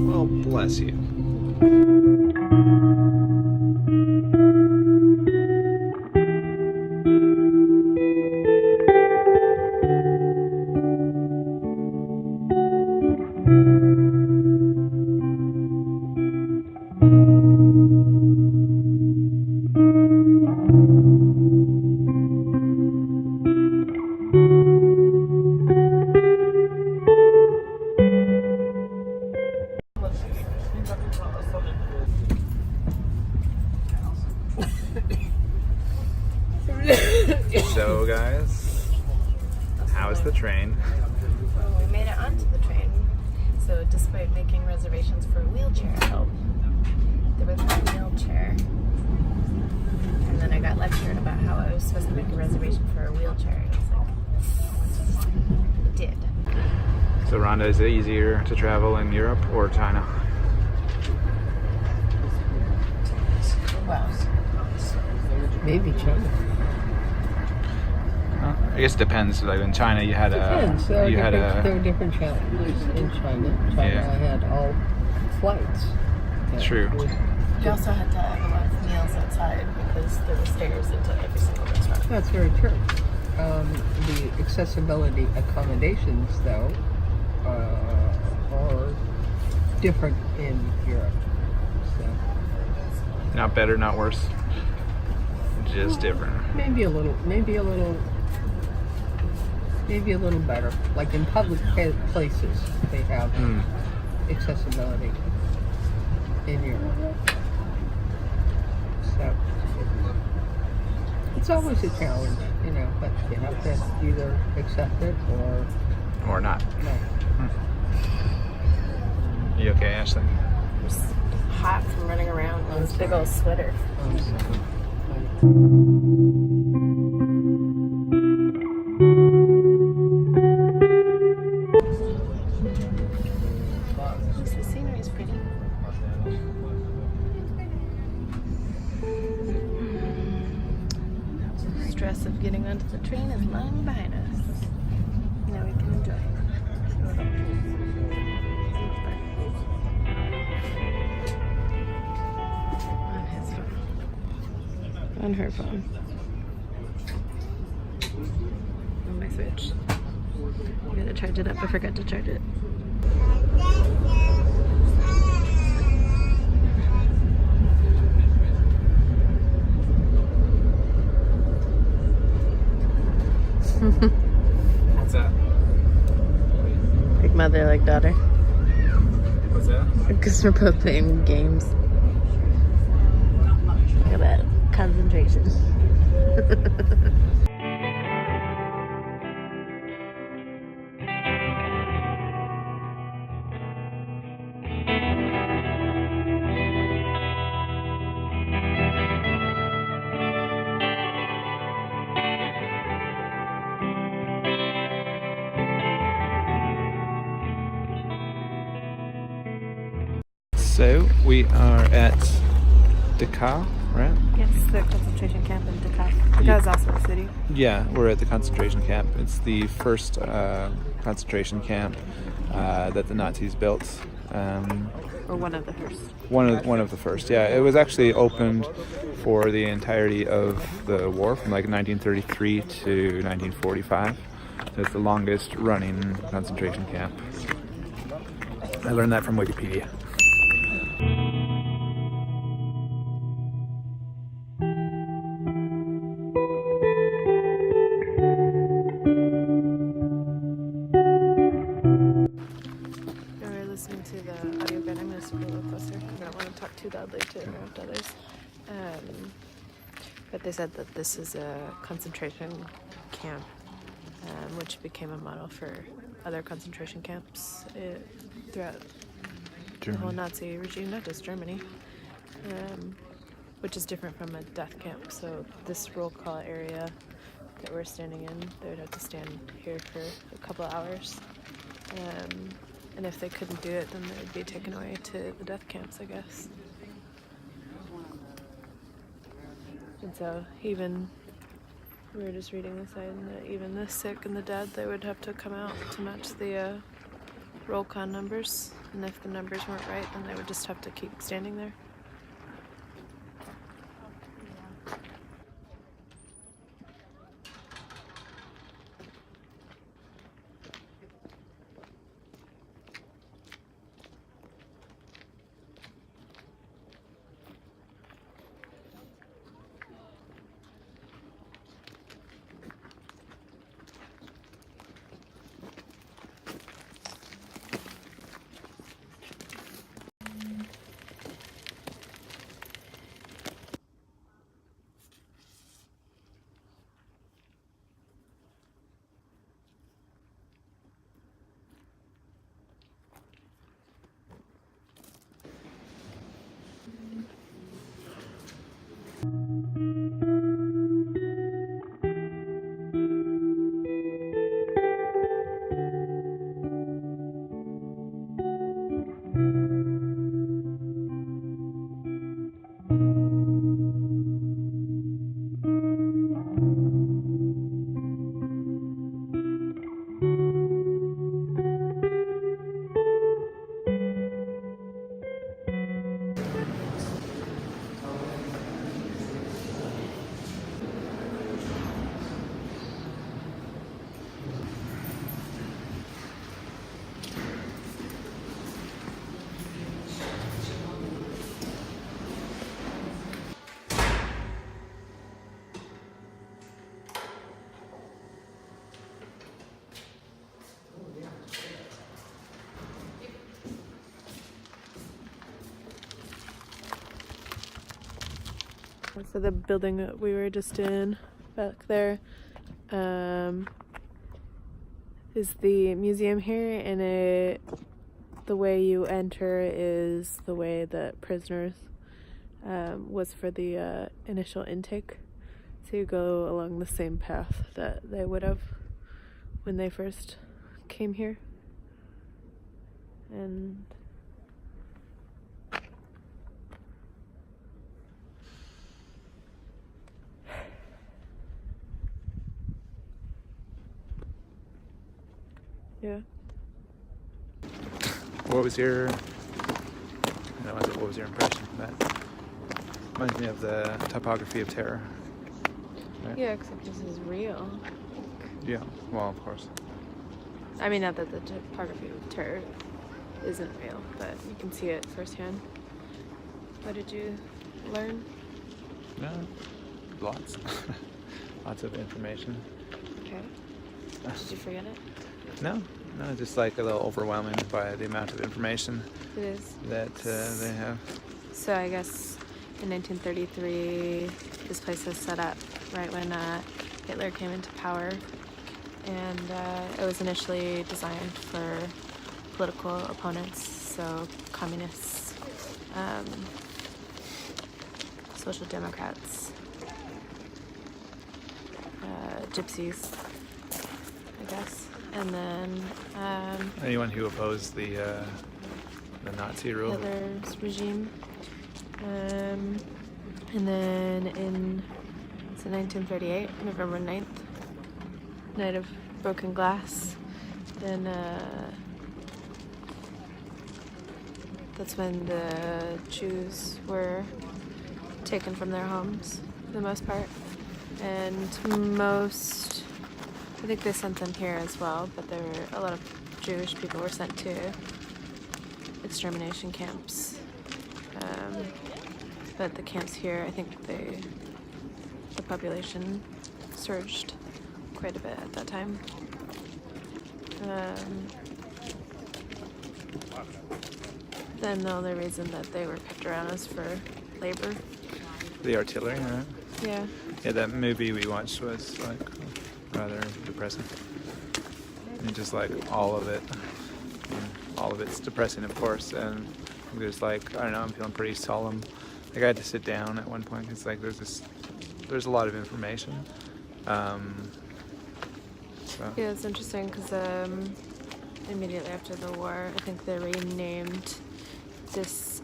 Well, bless you. So guys, how is the train? We made it onto the train, so despite making reservations for a wheelchair help, there was no wheelchair. And then I got lectured about how I was supposed to make a reservation for a wheelchair. And it's like, it did. So Rhonda, is it easier to travel in Europe or China? Well, maybe China. I guess it depends. Like in China, you had Depends. There are different challenges in China. China had all flights. True. you also had to have a lot of meals outside because there were stairs into every single restaurant. That's very true. The accessibility accommodations, though, are different in Europe. So. Not better, not worse. Just different. Maybe a little better. Like in public places, they have accessibility in Europe. So it's always a challenge, you know, but you have to either accept it or not. No. You okay, Ashley? I'm just hot from running around in this big old sweater. The scenery is pretty. The stress of getting onto the train is lying behind us. Now we can enjoy it. On his phone. On her phone. On my Switch. I gotta charge it up. I forgot to charge it. What's that? Like mother, like daughter. What's that? Because we're both playing games. Look at that concentration. So we are at Dachau, right? Yes, the concentration camp in Dachau. Dachau is also a city. Yeah, we're at the concentration camp. It's the first concentration camp that the Nazis built. Or one of the first. One of the first. Yeah, it was actually opened for the entirety of the war from like 1933 to 1945. So it's the longest running concentration camp. I learned that from Wikipedia. Listening to the audio guide. I'm going to speak a little closer because I don't want to talk too loudly to interrupt others. But they said that this is a concentration camp, which became a model for other concentration camps throughout the whole Nazi regime, not just Germany, which is different from a death camp. So this roll call area that we're standing in, they would have to stand here for a couple of hours. And if they couldn't do it, then they would be taken away to the death camps, I guess. And so even We were just reading the sign that even the sick and the dead, they would have to come out to match the roll call numbers. And if the numbers weren't right, then they would just have to keep standing there. So the building that we were just in back there is the museum here, and the way you enter is the way that prisoners was for the initial intake. So you go along the same path that they would have when they first came here. And yeah. What was your impression from that? Reminds me of the topography of terror. Right? Yeah, except this is real. Yeah, well, of course. I mean, not that the topography of terror isn't real, but you can see it firsthand. What did you learn? No, lots. Lots of information. Okay. Did you forget it? No, just like a little overwhelming by the amount of information It is. that they have. So I guess in 1933, this place was set up right when Hitler came into power, and it was initially designed for political opponents, so communists, social democrats, gypsies, I guess, and then Anyone who opposed the Nazi rule. Hitler's regime. And then in 1938, November 9th, night of broken glass, then that's when the Jews were taken from their homes for the most part. And I think they sent them here as well, but there were a lot of Jewish people were sent to extermination camps. But the camps here, I think the population surged quite a bit at that time. Then the only reason that they were kept around is for labor. The artillery, right? Yeah. Yeah, that movie we watched was like rather depressing. And just like all of it's depressing, of course. And there's like, I don't know, I'm feeling pretty solemn. Like I had to sit down at one point because like there's a lot of information. So. Yeah, it's interesting because immediately after the war, I think they renamed this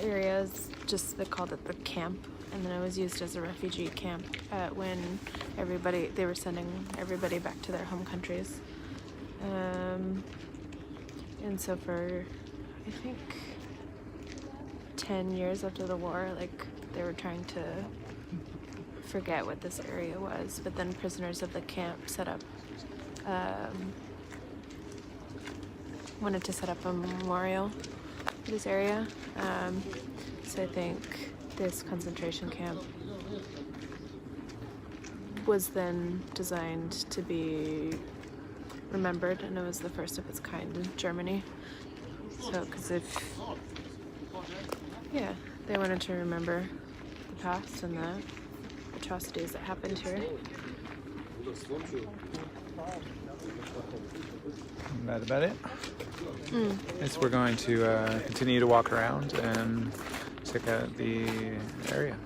area as they called it the camp and then it was used as a refugee camp when they were sending everybody back to their home countries. And so for, I think, 10 years after the war, like, they were trying to forget what this area was, but then prisoners of the camp wanted to set up a memorial for this area. So I think this concentration camp was then designed to be remembered, and it was the first of its kind in Germany. So, because they wanted to remember the past and the atrocities that happened here. That's about it. Yes, we're going to continue to walk around and check out the area.